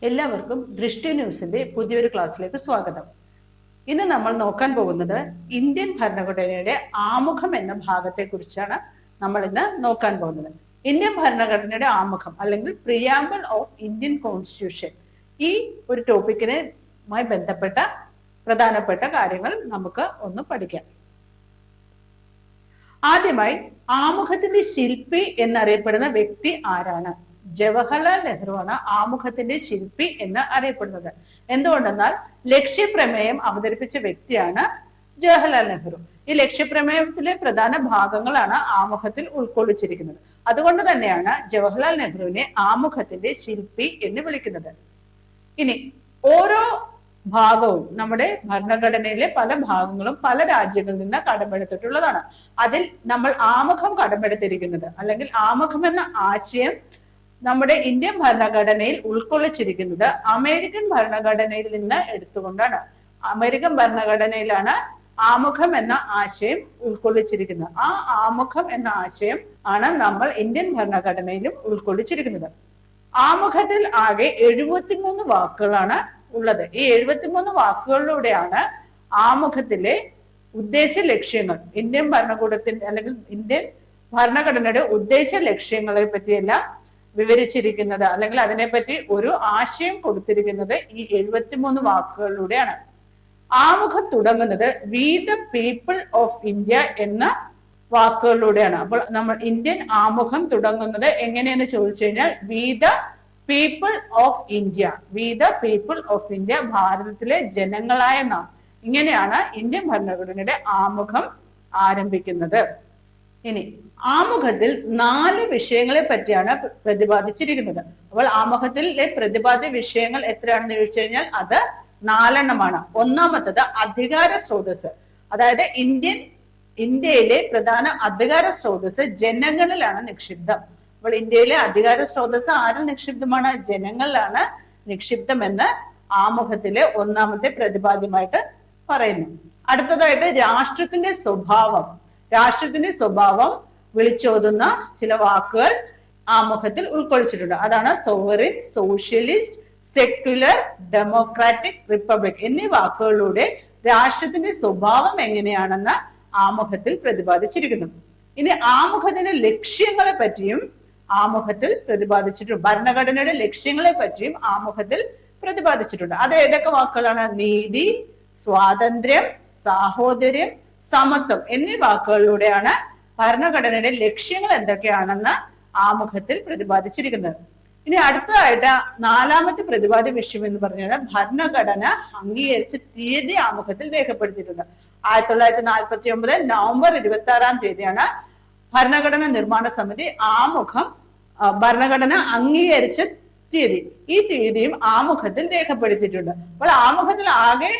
എല്ലാവർക്കും ദൃഷ്ടി ന്യൂസിന്റെ പുതിയൊരു ക്ലാസ്സിലേക്ക് സ്വാഗതം. ഇന്ന് നമ്മൾ നോക്കാൻ പോകുന്നത് ഇന്ത്യൻ ഭരണഘടനയുടെ ആമുഖം എന്ന ഭാഗത്തെ കുറിച്ചാണ് നമ്മൾ ഇന്ന് നോക്കാൻ പോകുന്നത്. ഇന്ത്യൻ ഭരണഘടനയുടെ ആമുഖം അല്ലെങ്കിൽ പ്രിയാമ്പിൾ ഓഫ് ഇന്ത്യൻ കോൺസ്റ്റിറ്റ്യൂഷൻ, ഈ ഒരു ടോപ്പിക്കിനുമായി ബന്ധപ്പെട്ട പ്രധാനപ്പെട്ട കാര്യങ്ങൾ നമുക്ക് ഒന്ന് പഠിക്കാം. ആദ്യമായി ആമുഖത്തിന്റെ ശില്പി എന്നറിയപ്പെടുന്ന വ്യക്തി ആരാണ്? ജവഹർലാൽ നെഹ്റു ആണ് ആമുഖത്തിന്റെ ശില്പി എന്ന് അറിയപ്പെടുന്നത്. എന്തുകൊണ്ടെന്നാൽ ലക്ഷ്യപ്രമേയം അവതരിപ്പിച്ച വ്യക്തിയാണ് ജവഹർലാൽ നെഹ്റു. ഈ ലക്ഷ്യപ്രമേയത്തിലെ പ്രധാന ഭാഗങ്ങളാണ് ആമുഖത്തിൽ ഉൾക്കൊള്ളിച്ചിരിക്കുന്നത്. അതുകൊണ്ട് തന്നെയാണ് ജവഹർലാൽ നെഹ്റുവിനെ ആമുഖത്തിന്റെ ശില്പി എന്ന് വിളിക്കുന്നത്. ഇനി ഓരോ ഭാഗവും നമ്മുടെ ഭരണഘടനയിലെ പല ഭാഗങ്ങളും പല രാജ്യങ്ങളിൽ നിന്ന് കടമെടുത്തിട്ടുള്ളതാണ്. അതിൽ നമ്മൾ ആമുഖം കടമെടുത്തിരിക്കുന്നത് അല്ലെങ്കിൽ ആമുഖം എന്ന ആശയം നമ്മുടെ ഇന്ത്യൻ ഭരണഘടനയിൽ ഉൾക്കൊള്ളിച്ചിരിക്കുന്നത് അമേരിക്കൻ ഭരണഘടനയിൽ നിന്ന് എടുത്തുകൊണ്ടാണ്. അമേരിക്കൻ ഭരണഘടനയിലാണ് ആമുഖം എന്ന ആശയം ഉൾക്കൊള്ളിച്ചിരിക്കുന്നത്. ആ ആമുഖം എന്ന ആശയം ആണ് നമ്മൾ ഇന്ത്യൻ ഭരണഘടനയിലും ഉൾക്കൊള്ളിച്ചിരിക്കുന്നത്. ആമുഖത്തിൽ ആകെ 73 വാക്കുകളാണ് ഉള്ളത്. ഈ 73 വാക്കുകളിലൂടെയാണ് ആമുഖത്തിലെ ഉദ്ദേശ ലക്ഷ്യങ്ങൾ, ഇന്ത്യൻ ഭരണകൂടത്തിന്റെ അല്ലെങ്കിൽ ഇന്ത്യൻ ഭരണഘടനയുടെ ഉദ്ദേശ ലക്ഷ്യങ്ങളെ പറ്റിയെല്ലാം വിവരിച്ചിരിക്കുന്നത് അല്ലെങ്കിൽ അതിനെപ്പറ്റി ഒരു ആശയം കൊടുത്തിരിക്കുന്നത് ഈ 73 വാക്കുകളിലൂടെയാണ്. ആമുഖം തുടങ്ങുന്നത് we the people of India എന്ന വാക്കുകളിലൂടെയാണ്. അപ്പോൾ നമ്മൾ ഇന്ത്യൻ ആമുഖം തുടങ്ങുന്നത് എങ്ങനെയെന്ന് ചോദിച്ചു കഴിഞ്ഞാൽ we the people of India, we the people of India, ഭാരതത്തിലെ ജനങ്ങളായ നാം. ഇങ്ങനെയാണ് ഇന്ത്യൻ ഭരണഘടനയുടെ ആമുഖം ആരംഭിക്കുന്നത്. ഇനി ആമുഖത്തിൽ 4 വിഷയങ്ങളെ പറ്റിയാണ് പ്രതിപാദിച്ചിരിക്കുന്നത്. അപ്പോൾ ആമുഖത്തിലെ പ്രതിപാദ്യ വിഷയങ്ങൾ എത്രയാണെന്ന് ചോദിച്ചു കഴിഞ്ഞാൽ അത് 4 ഒന്നാമത്തത് അധികാര സ്രോതസ്, അതായത് ഇന്ത്യയിലെ പ്രധാന അധികാര സ്രോതസ് ജനങ്ങളിലാണ് നിക്ഷിപ്തം. അപ്പോൾ ഇന്ത്യയിലെ അധികാര സ്രോതസ് ആരിൽ നിക്ഷിപ്തമാണ്? ജനങ്ങളിലാണ് നിക്ഷിപ്തമെന്ന് ആമുഖത്തിലെ ഒന്നാമത്തെ പ്രതിപാദ്യമായിട്ട് പറയുന്നു. അടുത്തതായിട്ട് രാഷ്ട്രത്തിന്റെ സ്വഭാവം വിളിച്ചോതുന്ന ചില വാക്കുകൾ ആമുഖത്തിൽ ഉൾക്കൊള്ളിച്ചിട്ടുണ്ട്. അതാണ് sovereign, socialist, secular, democratic, republic എന്നീ വാക്കുകളിലൂടെ രാഷ്ട്രത്തിന്റെ സ്വഭാവം എങ്ങനെയാണെന്ന് ആമുഖത്തിൽ പ്രതിപാദിച്ചിരിക്കുന്നു. ഇനി ആമുഖത്തിന്റെ ലക്ഷ്യങ്ങളെ പറ്റിയും ആമുഖത്തിൽ പ്രതിപാദിച്ചിട്ടുണ്ട്. ഭരണഘടനയുടെ ലക്ഷ്യങ്ങളെ പറ്റിയും ആമുഖത്തിൽ പ്രതിപാദിച്ചിട്ടുണ്ട്. അത് ഏതൊക്കെ വാക്കുകളാണ്? നീതി, സ്വാതന്ത്ര്യം, സാഹോദര്യം, സമത്വം എന്നീ വാക്കുകളിലൂടെയാണ് ഭരണഘടനയുടെ ലക്ഷ്യങ്ങൾ എന്തൊക്കെയാണെന്ന് ആമുഖത്തിൽ പ്രതിപാദിച്ചിരിക്കുന്നത്. ഇനി അടുത്തതായിട്ട് 4ാമത്തെ പ്രതിപാദ്യ വിഷയം എന്ന് പറഞ്ഞാൽ ഭരണഘടന അംഗീകരിച്ച തീയതി ആമുഖത്തിൽ രേഖപ്പെടുത്തിയിട്ടുണ്ട്. 1949 നവംബർ 26 ഭരണഘടന നിർമ്മാണ സമിതി ഭരണഘടന അംഗീകരിച്ച തീയതി. ഈ തീയതിയും ആമുഖത്തിൽ രേഖപ്പെടുത്തിയിട്ടുണ്ട്. അപ്പോൾ ആമുഖത്തിൽ ആകെ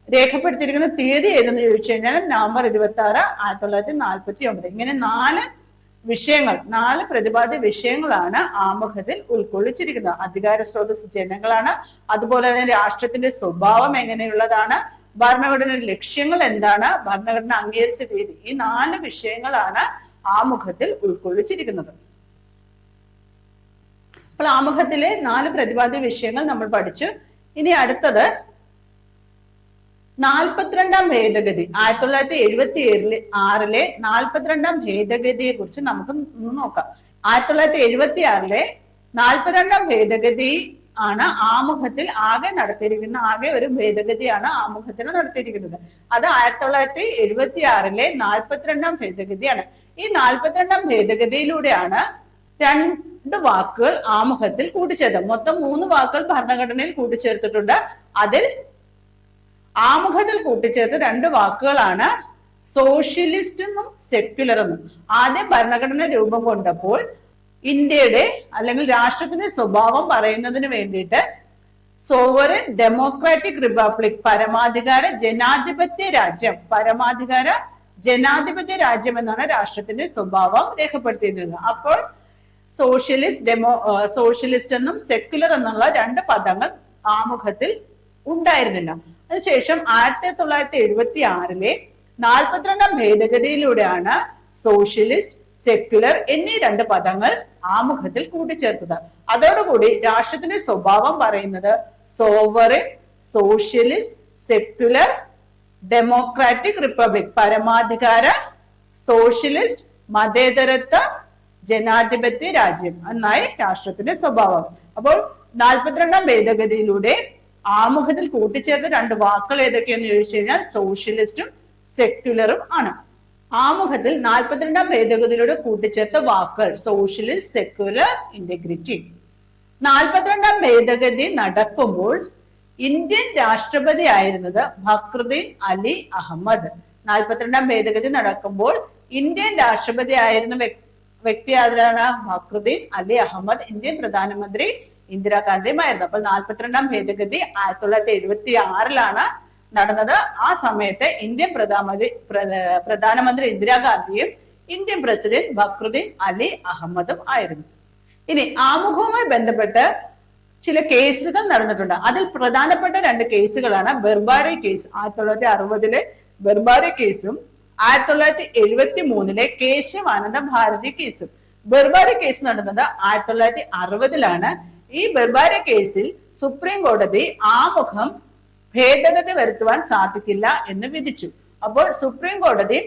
രേഖപ്പെടുത്തിയിരിക്കുന്ന തീയതി ഏതെന്ന് ചോദിച്ചു കഴിഞ്ഞാൽ നവംബർ 26, 1949. ഇങ്ങനെ 4 പ്രതിപാദ്യ വിഷയങ്ങളാണ് ആമുഖത്തിൽ ഉൾക്കൊള്ളിച്ചിരിക്കുന്നത്. അധികാര സ്രോതസ് ജനങ്ങളാണ്, അതുപോലെ തന്നെ രാഷ്ട്രത്തിന്റെ സ്വഭാവം എങ്ങനെയുള്ളതാണ്, ഭരണഘടനയുടെ ലക്ഷ്യങ്ങൾ എന്താണ്, ഭരണഘടന അംഗീകരിച്ച തീയതി. ഈ 4 വിഷയങ്ങളാണ് ആമുഖത്തിൽ ഉൾക്കൊള്ളിച്ചിരിക്കുന്നത്. അപ്പോൾ ആമുഖത്തിലെ 4 പ്രതിപാദ്യ വിഷയങ്ങൾ നമ്മൾ പഠിച്ചു. ഇനി അടുത്തത് 42ാം ഭേദഗതി, 1976 42ാം ഭേദഗതിയെ കുറിച്ച് നമുക്ക് നോക്കാം. 1976 42ാം ഭേദഗതി ആണ് ആമുഖത്തിൽ ആകെ ഒരു ഭേദഗതിയാണ് ആമുഖത്തിൽ നടത്തിയിരിക്കുന്നത്. അത് 1976 42ാം ഭേദഗതിയാണ്. ഈ 42ാം ഭേദഗതിയിലൂടെയാണ് 2 വാക്കുകൾ ആമുഖത്തിൽ കൂട്ടിച്ചേർത്തത്. മൊത്തം 3 വാക്കുകൾ ഭരണഘടനയിൽ കൂട്ടിച്ചേർത്തിട്ടുണ്ട്. അതിൽ ആമുഖത്തിൽ കൂട്ടിച്ചേർത്ത് 2 വാക്കുകളാണ് സോഷ്യലിസ്റ്റ് എന്നും സെക്യുലർ എന്നും. ആദ്യം ഭരണഘടന രൂപം കൊണ്ടപ്പോൾ ഇന്ത്യയുടെ അല്ലെങ്കിൽ രാഷ്ട്രത്തിന്റെ സ്വഭാവം പറയുന്നതിന് വേണ്ടിയിട്ട് സോവറിൻ, ഡെമോക്രാറ്റിക്, റിപ്പബ്ലിക്, പരമാധികാര ജനാധിപത്യ രാജ്യം എന്നാണ് രാഷ്ട്രത്തിന്റെ സ്വഭാവം രേഖപ്പെടുത്തിയിരുന്നത്. അപ്പോൾ സോഷ്യലിസ്റ്റ് എന്നും സെക്യുലർ എന്നുള്ള 2 പദങ്ങൾ ആമുഖത്തിൽ ഉണ്ടായിരുന്നില്ല. അതിനുശേഷം 1976 42ാം ഭേദഗതിയിലൂടെയാണ് സോഷ്യലിസ്റ്റ്, സെക്യുലർ എന്നീ 2 പദങ്ങൾ ആമുഖത്തിൽ കൂട്ടിച്ചേർത്തത്. അതോടുകൂടി രാഷ്ട്രത്തിന്റെ സ്വഭാവം പറയുന്നത് sovereign, socialist, secular, democratic republic, പരമാധികാര, സോഷ്യലിസ്റ്റ്, മതേതരത്വ, ജനാധിപത്യ രാജ്യം എന്നായി രാഷ്ട്രത്തിന്റെ സ്വഭാവം. അപ്പോൾ 42ാം ഭേദഗതിയിലൂടെ ആമുഖത്തിൽ കൂട്ടിച്ചേർത്ത രണ്ട് വാക്കുകൾ ഏതൊക്കെയെന്ന് ചോദിച്ചു കഴിഞ്ഞാൽ സോഷ്യലിസ്റ്റും സെക്യുലറും ആണ്. ആമുഖത്തിൽ 42ാം ഭേദഗതിയിലൂടെ കൂട്ടിച്ചേർത്ത വാക്കുകൾ സോഷ്യലിസ്റ്റ്, സെക്യുലർ, ഇന്റഗ്രിറ്റി. 42ാം ഭേദഗതി നടക്കുമ്പോൾ ഇന്ത്യൻ രാഷ്ട്രപതി ആയിരുന്നത് ഫഖ്റുദ്ദീൻ അലി അഹമ്മദ്. 42ാം ഭേദഗതി നടക്കുമ്പോൾ ഇന്ത്യൻ രാഷ്ട്രപതി ആയിരുന്ന വ്യക്തി ആരാണ്? ഫഖ്റുദ്ദീൻ അലി അഹമ്മദ്. ഇന്ത്യൻ പ്രധാനമന്ത്രി ഇന്ദിരാഗാന്ധിയുമായിരുന്നു. അപ്പോൾ 42ാം ഭേദഗതി 1976 നടന്നത്. ആ സമയത്ത് ഇന്ത്യൻ പ്രധാനമന്ത്രി ഇന്ദിരാഗാന്ധിയും ഇന്ത്യൻ പ്രസിഡന്റ് ഫഖ്റുദ്ദീൻ അലി അഹമ്മദും ആയിരുന്നു. ഇനി ആമുഖവുമായി ബന്ധപ്പെട്ട് ചില കേസുകൾ നടന്നിട്ടുണ്ട്. അതിൽ പ്രധാനപ്പെട്ട രണ്ട് കേസുകളാണ് ബർബാരി കേസ്, 1960 ബർബാരി കേസും 1973 കേശവാനന്ദ ഭാരതി കേസും. ബർബാരി കേസ് നടന്നത് 1960 ഈ ബർബാരി കേസിൽ സുപ്രീം കോടതി ആമുഖം ഭേദഗതി വരുത്തുവാൻ സാധിക്കില്ല എന്ന് വിധിച്ചു. അപ്പോൾ സുപ്രീം കോടതി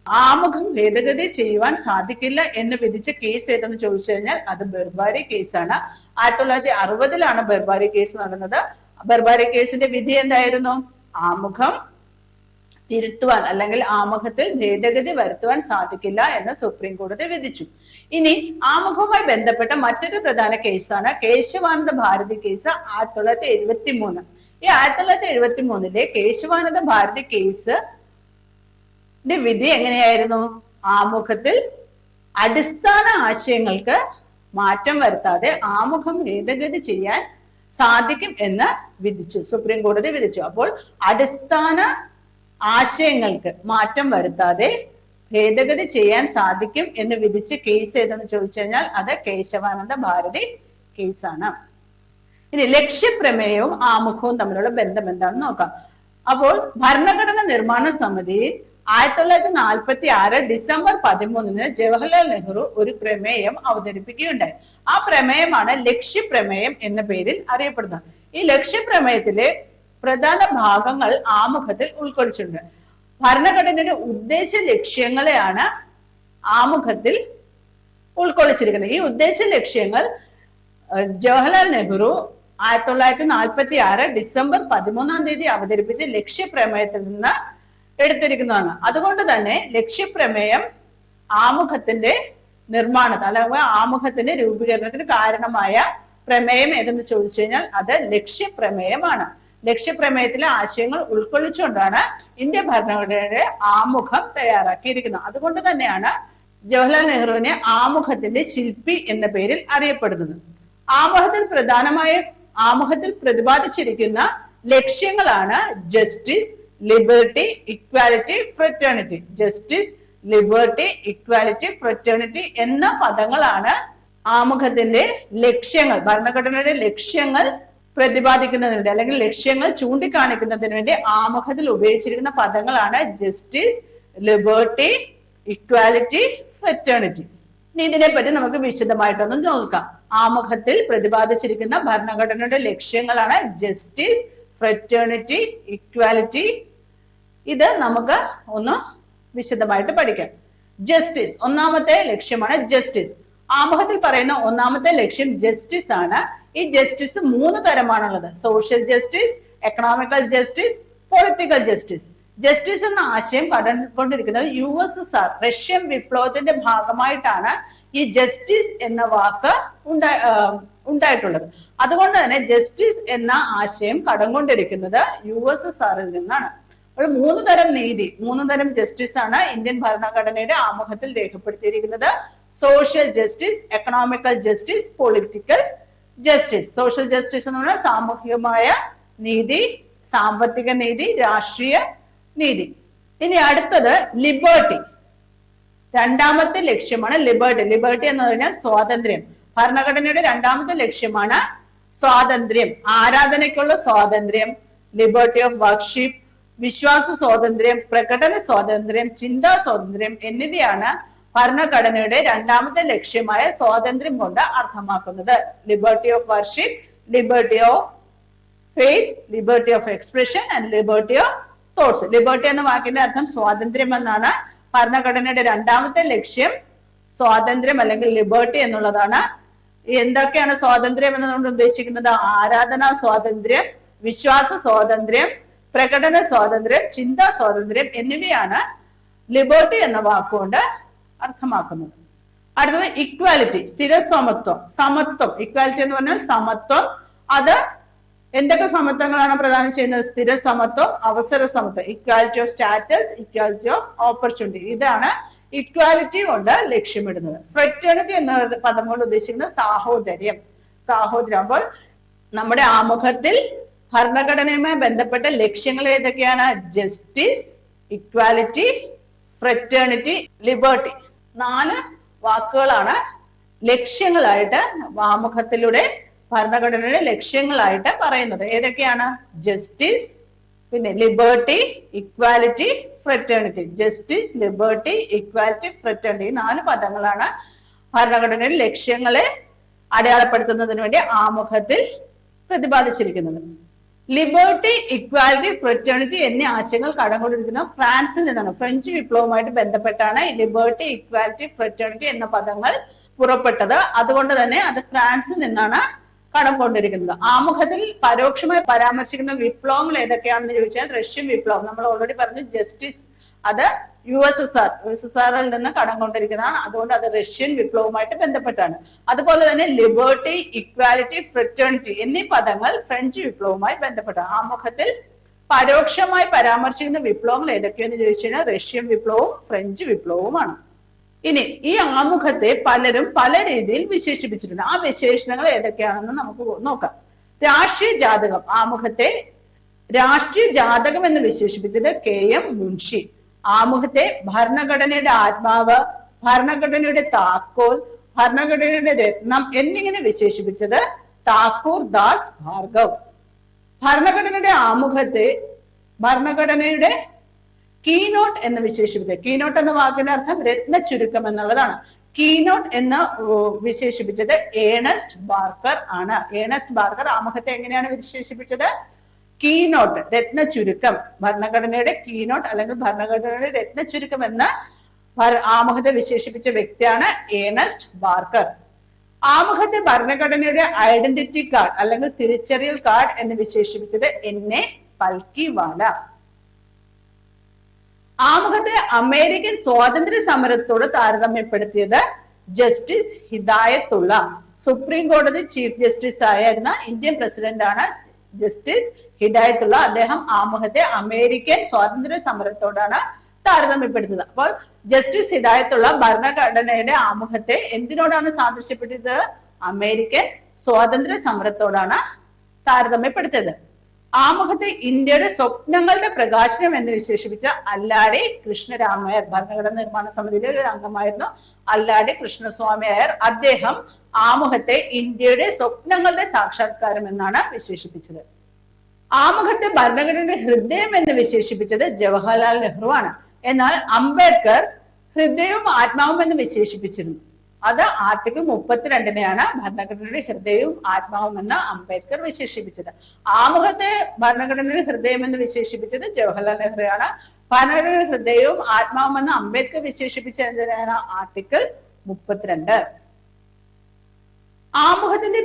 ആമുഖം ഭേദഗതി ചെയ്യുവാൻ സാധിക്കില്ല എന്ന് വിധിച്ച കേസ് ഏതെന്ന് ചോദിച്ചു കഴിഞ്ഞാൽ അത് ബർബാരി കേസാണ്. 1960 ബർബാരി കേസ് നടന്നത്. ബർബാരി കേസിന്റെ വിധി എന്തായിരുന്നു? ആമുഖം തിരുത്തുവാൻ അല്ലെങ്കിൽ ആമുഖത്തിൽ ഭേദഗതി വരുത്തുവാൻ സാധിക്കില്ല എന്ന് സുപ്രീം കോടതി വിധിച്ചു. ഇനി ആമുഖവുമായി ബന്ധപ്പെട്ട മറ്റൊരു പ്രധാന കേസാണ് കേശവാനന്ദ ഭാരതി കേസ് 1973. ഈ 1973 കേശവാനന്ദ ഭാരതി കേസ് വിധി എങ്ങനെയായിരുന്നു? ആമുഖത്തിൽ അടിസ്ഥാന ആശയങ്ങൾക്ക് മാറ്റം വരുത്താതെ ആമുഖം ഭേദഗതി ചെയ്യാൻ സാധിക്കും എന്ന് വിധിച്ചു, സുപ്രീം കോടതി വിധിച്ചു. അപ്പോൾ അടിസ്ഥാന ആശയങ്ങൾക്ക് മാറ്റം വരുത്താതെ ഭേദഗതി ചെയ്യാൻ സാധിക്കും എന്ന് വിധിച്ച കേസ് ഏതെന്ന് ചോദിച്ചു കഴിഞ്ഞാൽ അത് കേശവാനന്ദ ഭാരതി കേസാണ്. ഇനി ലക്ഷ്യപ്രമേയവും ആമുഖവും തമ്മിലുള്ള ബന്ധം എന്താണെന്ന് നോക്കാം. അപ്പോൾ ഭരണഘടന നിർമ്മാണ സമിതി 1946 ഡിസംബർ 13 ജവഹർലാൽ നെഹ്റു ഒരു പ്രമേയം അവതരിപ്പിക്കുകയുണ്ടായി. ആ പ്രമേയമാണ് ലക്ഷ്യപ്രമേയം എന്ന പേരിൽ അറിയപ്പെടുന്നത്. ഈ ലക്ഷ്യപ്രമേയത്തിലെ പ്രധാന ഭാഗങ്ങൾ ആമുഖത്തിൽ ഉൾക്കൊള്ളിച്ചിട്ടുണ്ട്. ഭരണഘടനയുടെ ഉദ്ദേശ ലക്ഷ്യങ്ങളെയാണ് ആമുഖത്തിൽ ഉൾക്കൊള്ളിച്ചിരിക്കുന്നത്. ഈ ഉദ്ദേശ ലക്ഷ്യങ്ങൾ ജവഹർലാൽ നെഹ്റു 1946 ഡിസംബർ 13 അവതരിപ്പിച്ച ലക്ഷ്യപ്രമേയത്തിൽ നിന്ന് എടുത്തിരിക്കുന്നതാണ്. അതുകൊണ്ട് തന്നെ ലക്ഷ്യപ്രമേയം ആമുഖത്തിന്റെ നിർമ്മാണത്തിന് അല്ലെങ്കിൽ ആമുഖത്തിന്റെ രൂപീകരണത്തിന് കാരണമായ പ്രമേയം ഏതെന്ന് ചോദിച്ചു കഴിഞ്ഞാൽ അത് ലക്ഷ്യപ്രമേയമാണ്. ലക്ഷ്യപ്രമേയത്തിലെ ആശയങ്ങൾ ഉൾക്കൊള്ളിച്ചുകൊണ്ടാണ് ഇന്ത്യൻ ഭരണഘടനയുടെ ആമുഖം തയ്യാറാക്കിയിരിക്കുന്നത്. അതുകൊണ്ട് തന്നെയാണ് ജവഹർലാൽ നെഹ്റുവിനെ ആമുഖത്തിന്റെ ശില്പി എന്ന പേരിൽ അറിയപ്പെടുന്നത്. ആമുഖത്തിൽ പ്രതിപാദിച്ചിരിക്കുന്ന ലക്ഷ്യങ്ങളാണ് justice, liberty, equality, fraternity. Justice, liberty, equality, fraternity എന്ന പദങ്ങളാണ് ആമുഖത്തിന്റെ ലക്ഷ്യങ്ങൾ. ഭരണഘടനയുടെ ലക്ഷ്യങ്ങൾ പ്രതിപാദിക്കുന്നതിന് വേണ്ടി അല്ലെങ്കിൽ ലക്ഷ്യങ്ങൾ ചൂണ്ടിക്കാണിക്കുന്നതിന് വേണ്ടി ആമുഖത്തിൽ ഉപയോഗിച്ചിരിക്കുന്ന പദങ്ങളാണ് ജസ്റ്റിസ്, ലിബർട്ടി, ഇക്വാലിറ്റി, ഫ്രറ്റേണിറ്റി. ഇനി ഇതിനെപ്പറ്റി നമുക്ക് വിശദമായിട്ടൊന്ന് നോക്കാം. ആമുഖത്തിൽ പ്രതിപാദിച്ചിരിക്കുന്ന ഭരണഘടനയുടെ ലക്ഷ്യങ്ങളാണ് ജസ്റ്റിസ്, ഫ്രറ്റേണിറ്റി, ഇക്വാലിറ്റി. ഇത് നമുക്ക് ഒന്ന് വിശദമായിട്ട് പഠിക്കാം. ജസ്റ്റിസ്, ഒന്നാമത്തെ ലക്ഷ്യമാണ് ജസ്റ്റിസ്. ആമുഖത്തിൽ പറയുന്ന ഒന്നാമത്തെ ലക്ഷ്യം ജസ്റ്റിസ് ആണ്. ഈ ജസ്റ്റിസ് 3 തരമാണുള്ളത്: social justice, economical justice, political justice. Justice എന്ന ആശയം കടന്നുകൊണ്ടിരിക്കുന്നത് USSR റഷ്യൻ വിപ്ലവത്തിന്റെ ഭാഗമായിട്ടാണ് ഈ ജസ്റ്റിസ് എന്ന വാക്ക് ഉണ്ടായിട്ടുള്ളത്. അതുകൊണ്ട് തന്നെ ജസ്റ്റിസ് എന്ന ആശയം കടന്നുകൊണ്ടിരിക്കുന്നത് USSRൽ നിന്നാണ്. ഒരു 3 തരം നീതി, 3 തരം ജസ്റ്റിസ് ആണ് ഇന്ത്യൻ ഭരണഘടനയുടെ ആമുഖത്തിൽ രേഖപ്പെടുത്തിയിരിക്കുന്നത്: social justice, economical justice, political justice. Social justice എന്ന് പറഞ്ഞാൽ സാമൂഹികമായ നീതി, സാമ്പത്തിക നീതി, രാഷ്ട്രീയ നീതി. ഇനി അടുത്തത് ലിബർട്ടി. രണ്ടാമത്തെ ലക്ഷ്യമാണ് ലിബർട്ടി. ലിബർട്ടി എന്ന് പറഞ്ഞാൽ സ്വാതന്ത്ര്യം. ഭരണഘടനയുടെ രണ്ടാമത്തെ ലക്ഷ്യമാണ് സ്വാതന്ത്ര്യം. ആരാധനയ്ക്കുള്ള സ്വാതന്ത്ര്യം, ലിബർട്ടി ഓഫ് വർഷിപ്പ്, വിശ്വാസ സ്വാതന്ത്ര്യം, പ്രകടന സ്വാതന്ത്ര്യം, ചിന്താ സ്വാതന്ത്ര്യം എന്നിവയാണ് ഭരണഘടനയുടെ രണ്ടാമത്തെ ലക്ഷ്യമായ സ്വാതന്ത്ര്യം കൊണ്ട് അർത്ഥമാക്കുന്നത്. Liberty of worship, liberty of faith, liberty of expression and liberty of thoughts. Liberty എന്ന വാക്കിന്റെ അർത്ഥം സ്വാതന്ത്ര്യം എന്നാണ്. ഭരണഘടനയുടെ രണ്ടാമത്തെ ലക്ഷ്യം സ്വാതന്ത്ര്യം അല്ലെങ്കിൽ ലിബർട്ടി എന്നുള്ളതാണ്. എന്തൊക്കെയാണ് സ്വാതന്ത്ര്യം എന്നതുകൊണ്ട് ഉദ്ദേശിക്കുന്നത്? ആരാധനാ സ്വാതന്ത്ര്യം, വിശ്വാസ സ്വാതന്ത്ര്യം, പ്രകടന സ്വാതന്ത്ര്യം, ചിന്താ സ്വാതന്ത്ര്യം എന്നിവയാണ് ലിബർട്ടി എന്ന വാക്കുകൊണ്ട് അർത്ഥമാക്കുന്നത്. അടുത്തത് ഇക്വാലിറ്റി, സ്ഥിര സമത്വം. സമത്വം, ഇക്വാലിറ്റി എന്ന് പറഞ്ഞാൽ സമത്വം. അത് എന്തൊക്കെ സമത്വങ്ങളാണ് പ്രദാനം ചെയ്യുന്നത്? സ്ഥിര സമത്വം, അവസര സമത്വം, equality of status, equality of opportunity. ഇതാണ് ഇക്വാലിറ്റി കൊണ്ട് ലക്ഷ്യമിടുന്നത്. ഫ്രറ്റേണിറ്റി എന്ന പദം കൊണ്ട് ഉദ്ദേശിക്കുന്നത് സാഹോദര്യം. സാഹോദര്യം. അപ്പോൾ നമ്മുടെ ആമുഖത്തിൽ ഭരണഘടനയുമായി ബന്ധപ്പെട്ട ലക്ഷ്യങ്ങൾ ഏതൊക്കെയാണ്? Justice, equality, fraternity, liberty. 4 വാക്കുകളാണ് ലക്ഷ്യങ്ങളായിട്ട് ആമുഖത്തിലൂടെ ഭരണഘടനയുടെ ലക്ഷ്യങ്ങളായിട്ട് പറയുന്നത്. ഏതൊക്കെയാണ്? ജസ്റ്റിസ്, പിന്നെ liberty, equality, fraternity. Justice, liberty, equality, fraternity. 4 പദങ്ങളാണ് ഭരണഘടനയുടെ ലക്ഷ്യങ്ങളെ അടയാളപ്പെടുത്തുന്നതിന് വേണ്ടി ആമുഖത്തിൽ പ്രതിപാദിച്ചിരിക്കുന്നത്. ലിബർട്ടി, ഇക്വാലിറ്റി, ഫ്രറ്റേണിറ്റി എന്നീ ആശയങ്ങൾ കടംകൊണ്ടിരിക്കുന്ന ഫ്രാൻസിൽ നിന്നാണ്. ഫ്രഞ്ച് വിപ്ലവവുമായിട്ട് ബന്ധപ്പെട്ടാണ് ലിബർട്ടി, ഇക്വാലിറ്റി, ഫ്രറ്റേണിറ്റി എന്ന പദങ്ങൾ പുറപ്പെട്ടത്. അതുകൊണ്ട് തന്നെ അത് ഫ്രാൻസിൽ നിന്നാണ് കടം കൊണ്ടിരിക്കുന്നത്. ആമുഖത്തിൽ പരോക്ഷമായി പരാമർശിക്കുന്ന വിപ്ലവങ്ങൾ ഏതൊക്കെയാണെന്ന് ചോദിച്ചാൽ റഷ്യൻ വിപ്ലവം, നമ്മൾ ഓൾറെഡി പറഞ്ഞു. ജസ്റ്റിസ്, അത് യുഎസ്എസ്ആറിൽ നിന്ന് കടം കൊണ്ടിരിക്കുന്നതാണ്. അതുകൊണ്ട് അത് റഷ്യൻ വിപ്ലവവുമായിട്ട് ബന്ധപ്പെട്ടാണ്. അതുപോലെ തന്നെ ലിബർട്ടി, ഇക്വാലിറ്റി, ഫ്രറ്റേണിറ്റി എന്നീ പദങ്ങൾ ഫ്രഞ്ച് വിപ്ലവവുമായി ബന്ധപ്പെട്ടാണ്. ആമുഖത്തിൽ പരോക്ഷമായി പരാമർശിക്കുന്ന വിപ്ലവങ്ങൾ ഏതൊക്കെയെന്ന് ചോദിച്ചു കഴിഞ്ഞാൽ റഷ്യൻ വിപ്ലവവും ഫ്രഞ്ച് വിപ്ലവവുമാണ്. ഇനി ഈ ആമുഖത്തെ പലരും പല രീതിയിൽ വിശേഷിപ്പിച്ചിട്ടുണ്ട്. ആ വിശേഷണങ്ങൾ ഏതൊക്കെയാണെന്ന് നമുക്ക് നോക്കാം. രാഷ്ട്രീയ ജാതകം. ആമുഖത്തെ രാഷ്ട്രീയ ജാതകം എന്ന് വിശേഷിപ്പിച്ചത് KM മുൻഷി. ആമുഖത്തെ ഭരണഘടനയുടെ ആത്മാവ്, ഭരണഘടനയുടെ താക്കോൽ, ഭരണഘടനയുടെ രത്നം എന്നിങ്ങനെ വിശേഷിപ്പിച്ചത് താക്കൂർ ദാസ് ഭാർഗവ്. ഭരണഘടനയുടെ ആമുഖത്തെ ഭരണഘടനയുടെ കീനോട്ട് എന്ന് വിശേഷിപ്പിച്ചത്, കീനോട്ട് എന്ന വാക്കിന്റെ അർത്ഥം രത്ന ചുരുക്കം എന്നുള്ളതാണ്. കീനോട്ട് എന്ന് വിശേഷിപ്പിച്ചത് ഏണസ്റ്റ് ബാർക്കർ ആണ്. ഏണസ്റ്റ് ബാർക്കർ ആമുഖത്തെ എങ്ങനെയാണ് വിശേഷിപ്പിച്ചത്? കീനോട്ട്, രത്ന ചുരുക്കം. ഭരണഘടനയുടെ കീനോട്ട് അല്ലെങ്കിൽ ഭരണഘടനയുടെ രത്ന ചുരുക്കം എന്ന് ആമുഖത്തെ വിശേഷിപ്പിച്ച വ്യക്തിയാണ് ഏണസ്റ്റ് ബാർക്കർ. ആമുഖത്തെ ഭരണഘടനയുടെ ഐഡന്റിറ്റി കാർഡ് അല്ലെങ്കിൽ തിരിച്ചറിയൽ കാർഡ് എന്ന് വിശേഷിപ്പിച്ചത് NA പൽക്കിവാല. ആമുഖത്തെ അമേരിക്കൻ സ്വാതന്ത്ര്യ സമരത്തോട് താരതമ്യപ്പെടുത്തിയത് ജസ്റ്റിസ് ഹിദായത്തുള്ള. സുപ്രീം കോടതി ചീഫ് ജസ്റ്റിസ് ആയിരുന്ന ഇന്ത്യൻ പ്രസിഡന്റ് ആണ് ജസ്റ്റിസ് ഹിദായത്തുള്ള. അദ്ദേഹം ആമുഖത്തെ അമേരിക്കൻ സ്വാതന്ത്ര്യ സമരത്തോടാണ് താരതമ്യപ്പെടുത്തുന്നത്. അപ്പോൾ ജസ്റ്റിസ് ഹിദായത്തുള്ള ഭരണഘടനയുടെ ആമുഖത്തെ എന്തിനോടാണ് സാദൃശ്യപ്പെട്ടത്? അമേരിക്കൻ സ്വാതന്ത്ര്യ സമരത്തോടാണ് താരതമ്യപ്പെടുത്തിയത്. ആമുഖത്തെ ഇന്ത്യയുടെ സ്വപ്നങ്ങളുടെ പ്രകാശനം എന്ന് വിശേഷിപ്പിച്ച അല്ലാടി കൃഷ്ണരാമയ്യർ, ഭരണഘടനാ നിർമ്മാണ സമിതിയിലെ ഒരു അംഗമായിരുന്നു അല്ലാടി കൃഷ്ണസ്വാമി അയ്യർ. അദ്ദേഹം ആമുഖത്തെ ഇന്ത്യയുടെ സ്വപ്നങ്ങളുടെ സാക്ഷാത്കാരം എന്നാണ് വിശേഷിപ്പിച്ചത്. ആമുഖത്തെ ഭരണഘടനയുടെ ഹൃദയം എന്ന് വിശേഷിപ്പിച്ചത് ജവഹർലാൽ നെഹ്റു ആണ്. എന്നാൽ അംബേദ്കർ ഹൃദയവും ആത്മാവും എന്ന് വിശേഷിപ്പിച്ചിരുന്നു. അത് ആർട്ടിക്കിൾ 32നെയാണ് ഭരണഘടനയുടെ ഹൃദയവും ആത്മാവും എന്ന് അംബേദ്കർ വിശേഷിപ്പിച്ചത്. ആമുഖത്തെ ഭരണഘടനയുടെ ഹൃദയം എന്ന് വിശേഷിപ്പിച്ചത് ജവഹർലാൽ നെഹ്റു ആണ്. ഭരണഘടനയുടെ ഹൃദയവും ആത്മാവും എന്ന് അംബേദ്കർ വിശേഷിപ്പിച്ചതാണ് ആർട്ടിക്കിൾ 32. ആമുഖത്തിന്റെ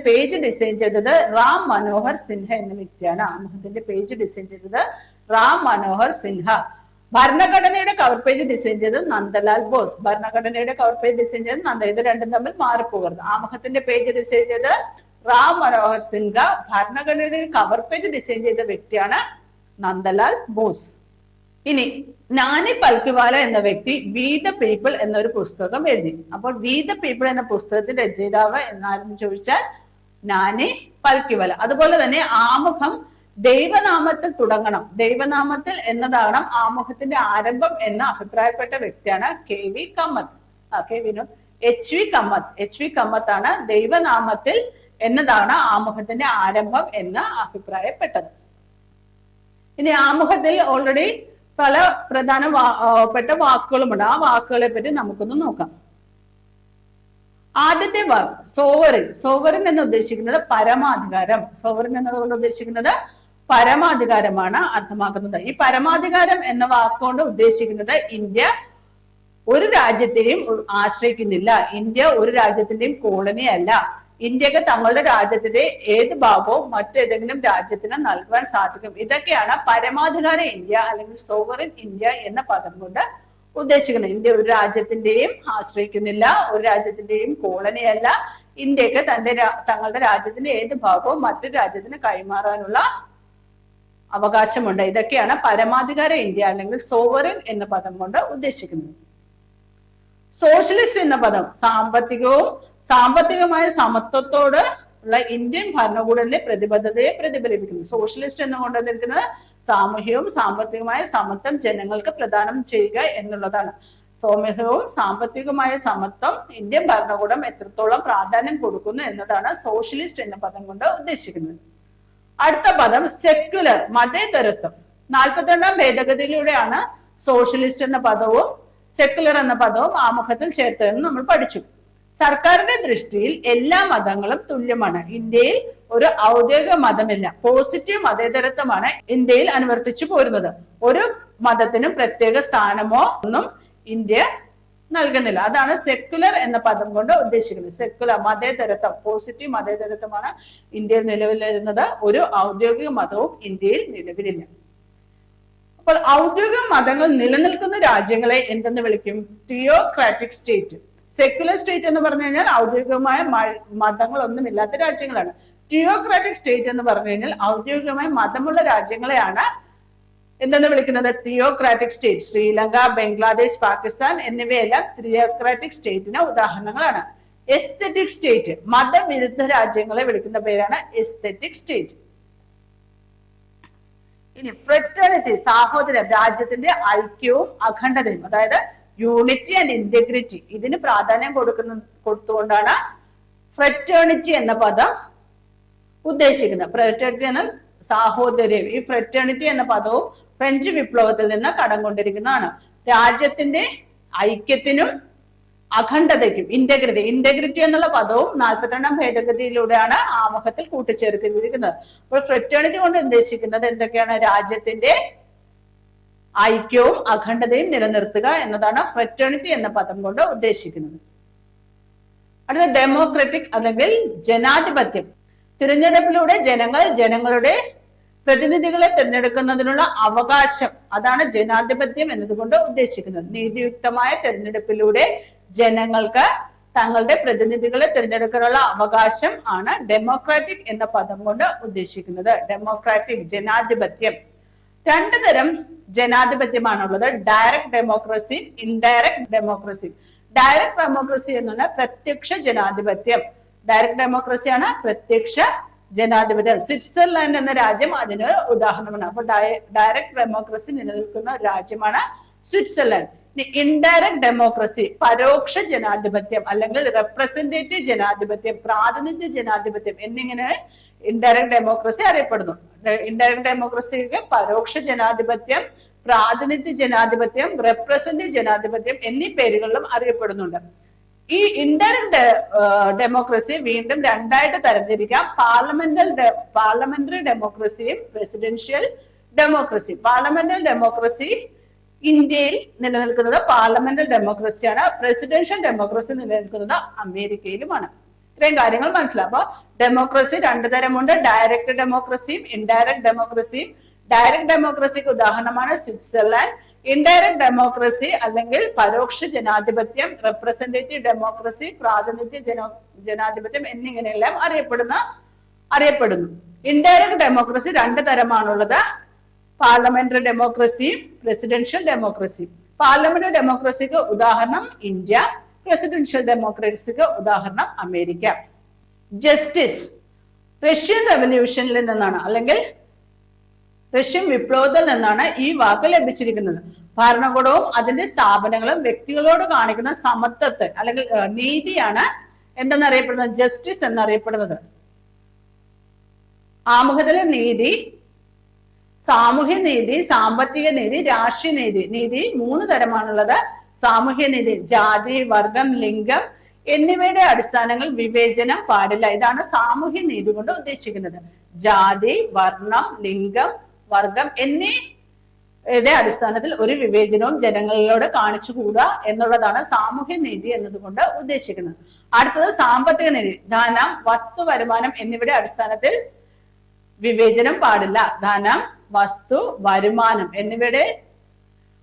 പേജ് ഡിസൈൻ ചെയ്തത് റാം മനോഹർ സിൻഹ എന്ന വ്യക്തിയാണ്. ആമുഖത്തിന്റെ പേജ് ഡിസൈൻ ചെയ്തത് റാം മനോഹർ സിൻഹ. ഭരണഘടനയുടെ കവർ പേജ് ഡിസൈൻ ചെയ്തത് നന്ദലാൽ ബോസ്. ഭരണഘടനയുടെ കവർ പേജ് ഡിസൈൻ ചെയ്തത് ഇത് രണ്ടും തമ്മിൽ മാറിപ്പോകരുത്. ആമുഖത്തിന്റെ പേജ് ഡിസൈൻ ചെയ്ത് റാം മനോഹർ സിൻഹ. ഭരണഘടനയുടെ കവർ പേജ് ഡിസൈൻ ചെയ്ത വ്യക്തിയാണ് നന്ദലാൽ ബോസ്. ഇനി നാനി പൽക്കിവാല എന്ന വ്യക്തി വി ദ പീപ്പിൾ എന്നൊരു പുസ്തകം എഴുതി. അപ്പോൾ വി ദ പീപ്പിൾ എന്ന പുസ്തകത്തിന്റെ രചയിതാവ് എന്നാരെന്ന് ചോദിച്ചാൽ നാനി പൽക്കിവാല. അതുപോലെ തന്നെ ആമുഖം ദൈവനാമത്തിൽ തുടങ്ങണം, ദൈവനാമത്തിൽ എന്നതാകണം ആമുഖത്തിന്റെ ആരംഭം എന്ന് അഭിപ്രായപ്പെട്ട വ്യക്തിയാണ് HV കമ്മത്ത് ആണ് ദൈവനാമത്തിൽ എന്നതാണ് ആമുഖത്തിന്റെ ആരംഭം എന്ന് അഭിപ്രായപ്പെട്ടത്. ഇനി ആമുഖത്തിൽ ഓൾറെഡി പല പ്രധാനപ്പെട്ട വാക്കുകളുമുണ്ട്. ആ വാക്കുകളെ പറ്റി നമുക്കൊന്ന് നോക്കാം. ആദ്യത്തെ വാക്ക് സോവറിൻ. സോവറിൻ എന്ന് ഉദ്ദേശിക്കുന്നത് പരമാധികാരം. സോവറിൻ എന്നതുകൊണ്ട് ഉദ്ദേശിക്കുന്നത് പരമാധികാരമാണ് അർത്ഥമാക്കുന്നത്. ഈ പരമാധികാരം എന്ന വാക്കുകൊണ്ട് ഉദ്ദേശിക്കുന്നത് ഇന്ത്യ ഒരു രാജ്യത്തെയും ആശ്രയിക്കുന്നില്ല. ഇന്ത്യ ഒരു രാജ്യത്തിന്റെയും കോളനി അല്ല. ഇന്ത്യക്ക് തങ്ങളുടെ രാജ്യത്തിന്റെ ഏത് ഭാഗവും മറ്റേതെങ്കിലും രാജ്യത്തിന് നൽകുവാൻ സാധിക്കും. ഇതൊക്കെയാണ് പരമാധികാര ഇന്ത്യ അല്ലെങ്കിൽ സോവറിൻ ഇന്ത്യ എന്ന പദം കൊണ്ട് ഉദ്ദേശിക്കുന്നത്. ഇന്ത്യ ഒരു രാജ്യത്തിന്റെയും ആശ്രയിക്കുന്നില്ല, ഒരു രാജ്യത്തിന്റെയും കോളനിയല്ല. ഇന്ത്യക്ക് തങ്ങളുടെ രാജ്യത്തിന്റെ ഏത് ഭാഗവും മറ്റൊരു രാജ്യത്തിന് കൈമാറാനുള്ള അവകാശമുണ്ട്. ഇതൊക്കെയാണ് പരമാധികാര ഇന്ത്യ അല്ലെങ്കിൽ സോവറിൻ എന്ന പദം കൊണ്ട് ഉദ്ദേശിക്കുന്നത്. സോഷ്യലിസ്റ്റ് എന്ന പദം സാമ്പത്തികമായ സമത്വത്തോട് ഉള്ള ഇന്ത്യൻ ഭരണകൂടത്തിന്റെ പ്രതിബദ്ധതയെ പ്രതിഫലിപ്പിക്കുന്നു. സോഷ്യലിസ്റ്റ് എന്നുകൊണ്ട് നിൽക്കുന്നത് സാമൂഹികവും സാമ്പത്തികമായ സമത്വം ജനങ്ങൾക്ക് പ്രദാനം ചെയ്യുക എന്നുള്ളതാണ്. സാമൂഹികവും സാമ്പത്തികമായ സമത്വം ഇന്ത്യൻ ഭരണകൂടം എത്രത്തോളം പ്രാധാന്യം കൊടുക്കുന്നു എന്നതാണ് സോഷ്യലിസ്റ്റ് എന്ന പദം കൊണ്ട് ഉദ്ദേശിക്കുന്നത്. അടുത്ത പദം സെക്യുലർ, മതേതരത്വം. 42ാം ഭേദഗതിയിലൂടെയാണ് സോഷ്യലിസ്റ്റ് എന്ന പദവും സെക്യുലർ എന്ന പദവും ആമുഖത്തിൽ ചേർത്തതെന്ന് നമ്മൾ പഠിച്ചു. സർക്കാരിന്റെ ദൃഷ്ടിയിൽ എല്ലാ മതങ്ങളും തുല്യമാണ്. ഇന്ത്യയിൽ ഒരു ഔദ്യോഗിക മതമില്ല. പോസിറ്റീവ് മതേതരത്വമാണ് ഇന്ത്യയിൽ അനുവർത്തിച്ചു പോരുന്നത്. ഒരു മതത്തിനും പ്രത്യേക സ്ഥാനമോ ഒന്നും ഇന്ത്യ നൽകുന്നില്ല. അതാണ് സെക്യുലർ എന്ന പദം കൊണ്ട് ഉദ്ദേശിക്കുന്നത്. സെക്യുലർ മതേതരത്വം, പോസിറ്റീവ് മതേതരത്വമാണ് ഇന്ത്യയിൽ നിലവിൽ വരുന്നത്. ഒരു ഔദ്യോഗിക മതവും ഇന്ത്യയിൽ നിലവിലില്ല. അപ്പോൾ ഔദ്യോഗിക മതങ്ങൾ നിലനിൽക്കുന്ന രാജ്യങ്ങളെ എന്തെന്ന് വിളിക്കും? Theocratic state. സെക്യുലർ സ്റ്റേറ്റ് എന്ന് പറഞ്ഞു കഴിഞ്ഞാൽ ഔദ്യോഗികമായ മതങ്ങളൊന്നും ഇല്ലാത്ത രാജ്യങ്ങളാണ്. തിയോക്രാറ്റിക് സ്റ്റേറ്റ് എന്ന് പറഞ്ഞു കഴിഞ്ഞാൽ ഔദ്യോഗികമായ മതമുള്ള രാജ്യങ്ങളെയാണ് എന്തെന്ന് വിളിക്കുന്നത്? Theocratic state. ശ്രീലങ്ക, ബംഗ്ലാദേശ്, പാകിസ്ഥാൻ എന്നിവയെല്ലാം തിയോക്രാറ്റിക് സ്റ്റേറ്റിന് ഉദാഹരണങ്ങളാണ്. എസ്തെറ്റിക് സ്റ്റേറ്റ്, മതവിരുദ്ധ രാജ്യങ്ങളെ വിളിക്കുന്ന പേരാണ് എസ്തെറ്റിക് സ്റ്റേറ്റ്. ഇനി ഫ്രെറ്റേണിറ്റി, സാഹോദര്യം, രാജ്യത്തിന്റെ ഐക്യവും അഖണ്ഡതയും, അതായത് യൂണിറ്റി ആൻഡ് ഇന്റഗ്രിറ്റി, ഇതിന് പ്രാധാന്യം കൊടുത്തുകൊണ്ടാണ് ഫ്രെറ്റേണിറ്റി എന്ന പദം ഉദ്ദേശിക്കുന്നത്. ഫ്രെറ്റേണിറ്റി എന്ന സാഹോദര്യം. ഈ ഫ്രെറ്റേണിറ്റി എന്ന പദവും ഫ്രഞ്ച് വിപ്ലവത്തിൽ നിന്ന് കടം കൊണ്ടിരിക്കുന്നതാണ്. രാജ്യത്തിന്റെ ഐക്യത്തിനും അഖണ്ഡതയ്ക്കും ഇന്റഗ്രിറ്റി എന്നുള്ള പദവും 42ാം ഭേദഗതിയിലൂടെയാണ് ആമുഖത്തിൽ കൂട്ടിച്ചേർത്തിരിക്കുന്നത്. അപ്പോൾ ഫ്രെറ്റേണിറ്റി കൊണ്ട് ഉദ്ദേശിക്കുന്നത് എന്തൊക്കെയാണ്? രാജ്യത്തിന്റെ ഐക്യവും അഖണ്ഡതയും നിലനിർത്തുക എന്നതാണ് ഫ്രെറ്റേണിറ്റി എന്ന പദം കൊണ്ട് ഉദ്ദേശിക്കുന്നത്. അടുത്ത ഡെമോക്രാറ്റിക് അല്ലെങ്കിൽ ജനാധിപത്യം. തിരഞ്ഞെടുപ്പിലൂടെ ജനങ്ങളുടെ പ്രതിനിധികളെ തിരഞ്ഞെടുക്കുന്നതിനുള്ള അവകാശം, അതാണ് ജനാധിപത്യം എന്നതുകൊണ്ട് ഉദ്ദേശിക്കുന്നത്. നീതിയുക്തമായ തിരഞ്ഞെടുപ്പിലൂടെ ജനങ്ങൾക്ക് തങ്ങളുടെ പ്രതിനിധികളെ തിരഞ്ഞെടുക്കാനുള്ള അവകാശം ആണ് ഡെമോക്രാറ്റിക് എന്ന പദം കൊണ്ട് ഉദ്ദേശിക്കുന്നത്. ഡെമോക്രാറ്റിക് ജനാധിപത്യം. രണ്ടു തരം ജനാധിപത്യമാണുള്ളത്: direct democracy, indirect democracy. Direct democracy എന്ന് പറഞ്ഞാൽ പ്രത്യക്ഷ ജനാധിപത്യം. ഡയറക്ട് ഡെമോക്രസിയാണ് പ്രത്യക്ഷ ജനാധിപത്യം. സ്വിറ്റ്സർലാൻഡ് എന്ന രാജ്യം അതിന് ഉദാഹരണമാണ്. അപ്പൊ ഡയറക്ട് ഡെമോക്രസി നിലനിൽക്കുന്ന രാജ്യമാണ് സ്വിറ്റ്സർലാൻഡ്. ഇൻഡയറക്ട് ഡെമോക്രസി, പരോക്ഷ ജനാധിപത്യം അല്ലെങ്കിൽ റെപ്രസെന്റേറ്റീവ് ജനാധിപത്യം, പ്രാതിനിധ്യ ജനാധിപത്യം എന്നിങ്ങനെ ഇൻഡയറക്ട് ഡെമോക്രസി അറിയപ്പെടുന്നു. ഇൻഡയറക്ട് ഡെമോക്രസിക്ക് പരോക്ഷ ജനാധിപത്യം, പ്രാതിനിധ്യ ജനാധിപത്യം, റെപ്രസെന്റേറ്റീവ് ജനാധിപത്യം എന്നീ പേരുകളിലും അറിയപ്പെടുന്നുണ്ട്. ഈ ഇൻഡയറക്ട് ഡെമോക്രസി വീണ്ടും രണ്ടായിട്ട് തരംതിരിക്കാം: പാർലമെന്ററി ഡെമോക്രസിയും പ്രസിഡൻഷ്യൽ ഡെമോക്രസി. പാർലമെന്ററി ഡെമോക്രസി ഇന്ത്യയിൽ നിലനിൽക്കുന്നത് പാർലമെന്ററി ഡെമോക്രസിയാണ്. പ്രസിഡൻഷ്യൽ ഡെമോക്രസി നിലനിൽക്കുന്നത് അമേരിക്കയിലുമാണ്. ഇത്രയും കാര്യങ്ങൾ മനസ്സിലാവും. അപ്പൊ ഡെമോക്രസി രണ്ടു തരമുണ്ട്: ഡയറക്ട് ഡെമോക്രസിയും ഇൻഡയറക്ട് ഡെമോക്രസിയും. ഡയറക്ട് ഡെമോക്രസിക്ക് ഉദാഹരണമാണ് സ്വിറ്റ്സർലാൻഡ്. ഇൻഡയറക്ട് ഡെമോക്രസി അല്ലെങ്കിൽ പരോക്ഷ ജനാധിപത്യം, റെപ്രസെന്റേറ്റീവ് ഡെമോക്രസി, പ്രാതിനിധ്യ ജനാധിപത്യം എന്നിങ്ങനെയെല്ലാം അറിയപ്പെടുന്നു. ഇൻഡയറക്ട് ഡെമോക്രസി രണ്ടു തരമാണുള്ളത്: പാർലമെന്ററി ഡെമോക്രസിയും പ്രസിഡൻഷ്യൽ ഡെമോക്രസിയും. പാർലമെന്ററി ഡെമോക്രസിക്ക് ഉദാഹരണം ഇന്ത്യ, പ്രസിഡൻഷ്യൽ ഡെമോക്രസിക്ക് ഉദാഹരണം അമേരിക്ക. ജസ്റ്റിസ് റഷ്യൻ റവല്യൂഷനിൽ നിന്നാണ് അല്ലെങ്കിൽ റഷ്യൻ വിപ്ലവത്തിൽ നിന്നാണ് ഈ വാക്ക് ലഭിച്ചിരിക്കുന്നത്. ഭരണകൂടവും അതിന്റെ സ്ഥാപനങ്ങളും വ്യക്തികളോട് കാണിക്കുന്ന സമത്വത്തെ അല്ലെങ്കിൽ നീതിയാണ് എന്തെന്നറിയപ്പെടുന്നത്? ജസ്റ്റിസ് എന്നറിയപ്പെടുന്നത്. ആമുഖത്തിലെ നീതി സാമൂഹ്യ നീതി, സാമ്പത്തിക നീതി, രാഷ്ട്രീയ നീതി. നീതി 3 തരമാണുള്ളത്. സാമൂഹ്യ നീതി ജാതി, വർഗം, ലിംഗം എന്നിവയുടെ അടിസ്ഥാനങ്ങൾ വിവേചനം പാടില്ല. ഇതാണ് സാമൂഹ്യ നീതി കൊണ്ട് ഉദ്ദേശിക്കുന്നത്. ജാതി, വർണ്ണം, ലിംഗം, വർഗം എന്നീ അടിസ്ഥാനത്തിൽ ഒരു വിവേചനവും ജനങ്ങളോട് കാണിച്ചുകൂടാ എന്നുള്ളതാണ് സാമൂഹ്യ നീതി എന്നതുകൊണ്ട് ഉദ്ദേശിക്കുന്നത്. അടുത്തത് സാമ്പത്തിക നീതി. ധനം, വസ്തു, വരുമാനം എന്നിവയുടെ അടിസ്ഥാനത്തിൽ വിവേചനം പാടില്ല. ധനം, വസ്തു, വരുമാനം എന്നിവയുടെ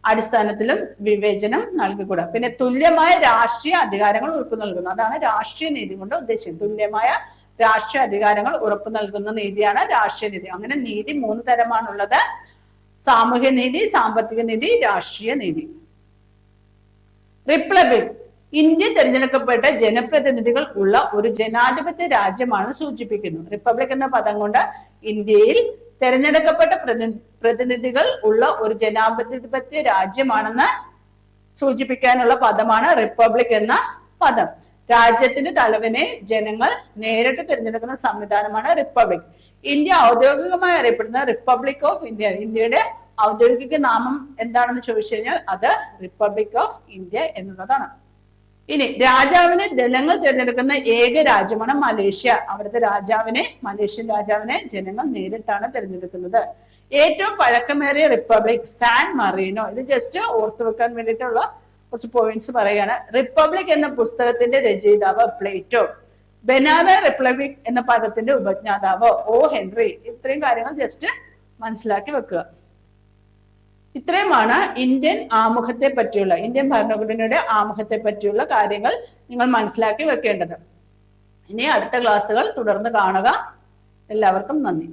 അടിസ്ഥാനത്തിലും വിവേചനം നൽകിക്കൂടാ. പിന്നെ തുല്യമായ രാഷ്ട്രീയ അധികാരങ്ങൾ ഉറപ്പു നൽകുന്നു. അതാണ് രാഷ്ട്രീയ നീതി കൊണ്ട് ഉദ്ദേശിക്കുന്നത്. തുല്യമായ രാഷ്ട്രീയ അധികാരങ്ങൾ ഉറപ്പു നൽകുന്ന നീതിയാണ് രാഷ്ട്രീയ നീതി. അങ്ങനെ നീതി 3 തരമാണുള്ളത്. സാമൂഹ്യ നീതി, സാമ്പത്തിക നീതി, രാഷ്ട്രീയ നീതി. റിപ്പബ്ലിക് ഇന്ത്യ തിരഞ്ഞെടുക്കപ്പെട്ട ജനപ്രതിനിധികൾ ഉള്ള ഒരു ജനാധിപത്യ രാജ്യമാണ് സൂചിപ്പിക്കുന്നു. റിപ്പബ്ലിക് എന്ന പദം കൊണ്ട് ഇന്ത്യയിൽ തിരഞ്ഞെടുക്കപ്പെട്ട പ്രതിനിധികൾ ഉള്ള ഒരു ജനാധിപത്യ രാജ്യമാണെന്ന് സൂചിപ്പിക്കാനുള്ള പദമാണ് റിപ്പബ്ലിക് എന്ന പദം. രാജ്യത്തിന്റെ തലവനെ ജനങ്ങൾ നേരിട്ട് തിരഞ്ഞെടുക്കുന്ന സംവിധാനമാണ് റിപ്പബ്ലിക്. ഇന്ത്യ ഔദ്യോഗികമായി അറിയപ്പെടുന്ന റിപ്പബ്ലിക് ഓഫ് ഇന്ത്യ. ഇന്ത്യയുടെ ഔദ്യോഗിക നാമം എന്താണെന്ന് ചോദിച്ചു കഴിഞ്ഞാൽ അത് റിപ്പബ്ലിക് ഓഫ് ഇന്ത്യ എന്നുള്ളതാണ്. ഇനി രാജാവിനെ ജനങ്ങൾ തിരഞ്ഞെടുക്കുന്ന ഏക രാജ്യമാണ് മലേഷ്യ. അവിടുത്തെ രാജാവിനെ, മലേഷ്യൻ രാജാവിനെ ജനങ്ങൾ നേരിട്ടാണ് തിരഞ്ഞെടുക്കുന്നത്. ഏറ്റവും പഴക്കമേറിയ റിപ്പബ്ലിക് സാൻ മറീനോ. ഇത് ജസ്റ്റ് ഓർത്തു വെക്കാൻ വേണ്ടിയിട്ടുള്ള കുറച്ച് പോയിന്റ്സ് പറയുകയാണ്. റിപ്പബ്ലിക് എന്ന പുസ്തകത്തിന്റെ രചയിതാവ് പ്ലേറ്റോ. ബനാന റിപ്പബ്ലിക് എന്ന പദത്തിന്റെ ഉപജ്ഞാതാവ് ഓ ഹെൻറി. ഇത്രയും കാര്യങ്ങൾ ജസ്റ്റ് മനസ്സിലാക്കി വെക്കുക. ഇത്രയുമാണ് ഇന്ത്യൻ ആമുഖത്തെ പറ്റിയുള്ള, ഇന്ത്യൻ ഭരണഘടനയുടെ ആമുഖത്തെ പറ്റിയുള്ള കാര്യങ്ങൾ നിങ്ങൾ മനസ്സിലാക്കി വെക്കേണ്ടത്. ഇനി അടുത്ത ക്ലാസ്സുകൾ തുടർന്ന് കാണുക. എല്ലാവർക്കും നന്ദി.